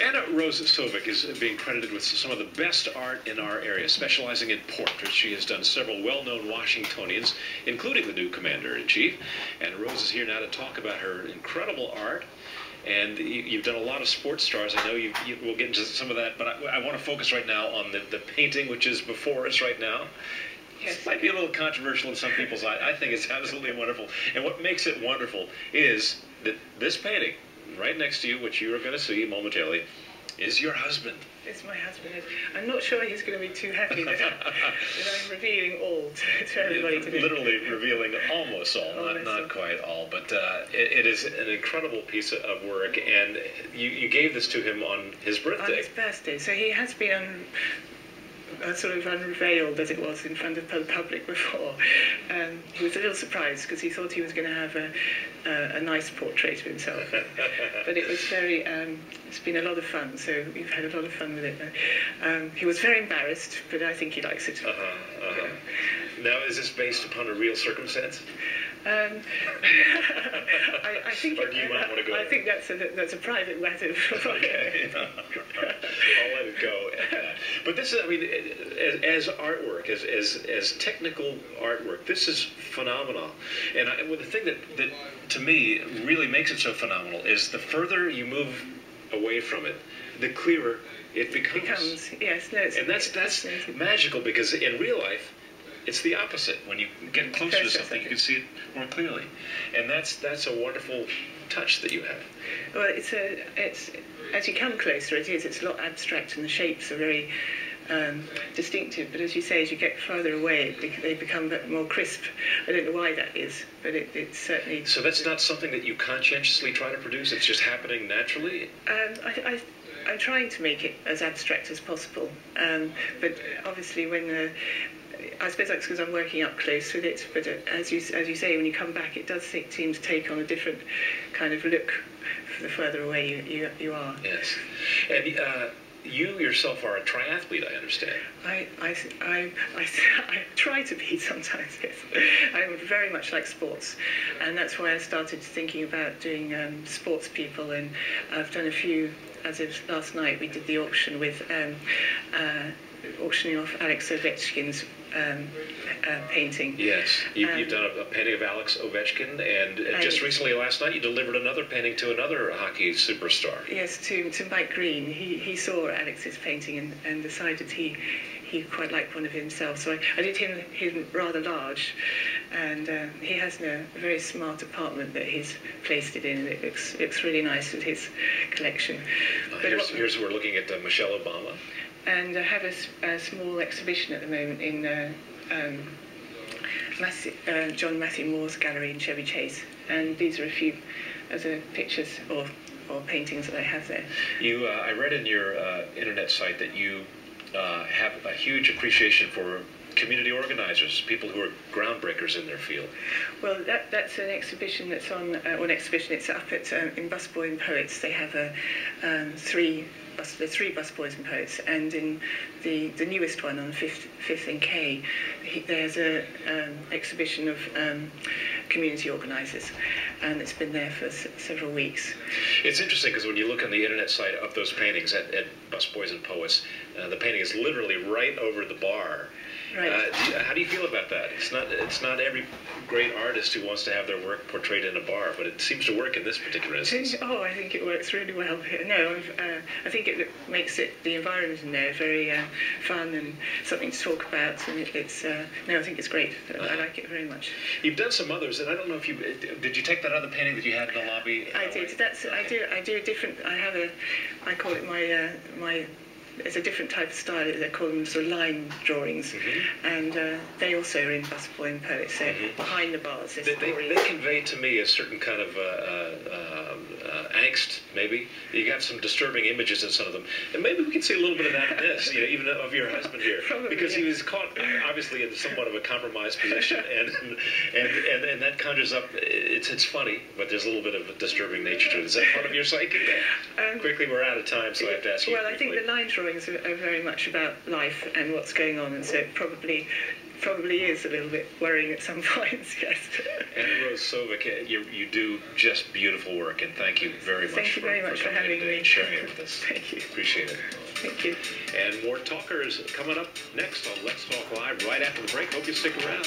Anna Rose Soevik is being credited with some of the best art in our area, specializing in portraits. She has done several well-known Washingtonians, including the new Commander-in-Chief. Anna Rose is here now to talk about her incredible art. And you've done a lot of sports stars. I know we'll get into some of that, but I want to focus right now on the painting, which is before us right now. Yes. It might be a little controversial in some people's eyes. I think it's absolutely wonderful. And what makes it wonderful is that this painting, right next to you, which you are going to see momentarily, is your husband. It's my husband. I'm not sure he's going to be too happy that I'm revealing all to everybody today. Literally revealing almost all, not quite all, but it is an incredible piece of work, and you gave this to him on his birthday. On his birthday. So he has been sort of unveiled, as it was, in front of the public before. He was a little surprised because he thought he was going to have a nice portrait of himself. But it was very, it's been a lot of fun, so we've had a lot of fun with it. He was very embarrassed, but I think he likes it. Now, is this based upon a real circumstance? I think. Or do you not want to go there? I think that's a private matter. Okay. I'll let it go at that. But this is, I mean, as artwork, as technical artwork, this is phenomenal. And the thing that to me really makes it so phenomenal is the further you move away from it, the clearer it becomes. Yes, no, and that's magical, because in real life, it's the opposite. When you get closer to something, you can see it more clearly, and that's a wonderful touch that you have. Well, it's as you come closer, it's a lot abstract, and the shapes are very distinctive. But as you say, as you get further away, they become a bit more crisp. I don't know why that is, but it's certainly. So that's not something that you conscientiously try to produce. It's just happening naturally. I'm trying to make it as abstract as possible, but obviously when. I suppose that's because I'm working up close with it, but as you say, when you come back, it does seem to take on a different kind of look the further away you are. Yes. And you yourself are a triathlete, I understand. I try to be sometimes, yes. I very much like sports, and that's why I started thinking about doing sports people, and I've done a few. As of last night, we did the auction with auctioning off Alex Ovechkin's painting. Yes, you've done a painting of Alex Ovechkin, and just recently, last night, you delivered another painting to another hockey superstar. Yes, to Mike Green. He saw Alex's painting and decided he quite liked one of himself. So I did him rather large, and he has a very smart apartment that he's placed it in. It looks really nice with his collection. Here's we're looking at Michelle Obama. And I have a small exhibition at the moment in John Matthew Moore's gallery in Chevy Chase, and these are a few of the pictures or paintings that I have there. I read in your internet site that you have a huge appreciation for community organizers, people who are groundbreakers in their field. Well, that's an exhibition that's on it's up at in Busboy and Poets. They have there's three busboys and poets, and in the newest one on 5th and K, there's a exhibition of community organisers, and it's been there for several weeks. It's interesting because when you look on the internet site of those paintings at Busboys and Poets, the painting is literally right over the bar. Right. How do you feel about that? It's not every great artist who wants to have their work portrayed in a bar, but it seems to work in this particular instance. Oh, I think it works really well. No, I think it makes the environment in there very fun and something to talk about, and I think it's great. I like it very much. You've done some others, and I don't know if did you take that other painting that you had in the lobby? I did. I do a different. I call it my. It's a different type of style. They call them sort of line drawings, and they also are in Busboy and Poets. So behind the bars. They convey to me a certain kind of angst, maybe. You got some disturbing images in some of them, and maybe we can see a little bit of that in this, even of your husband here, probably, because he was caught obviously in somewhat of a compromised position, and that conjures up it's funny, but there's a little bit of a disturbing nature to it. Is that part of your psyche? Quickly, we're out of time, so I have to ask you. Well, I think the line drawings are very much about life and what's going on, and so it probably is a little bit worrying at some points, yes. And Rose Soevik, you do just beautiful work, and thank you very much. Thank you very much for having me. And sharing it with us. Thank you. Appreciate it. Thank you. And more talkers coming up next on Let's Talk Live right after the break. Hope you stick around.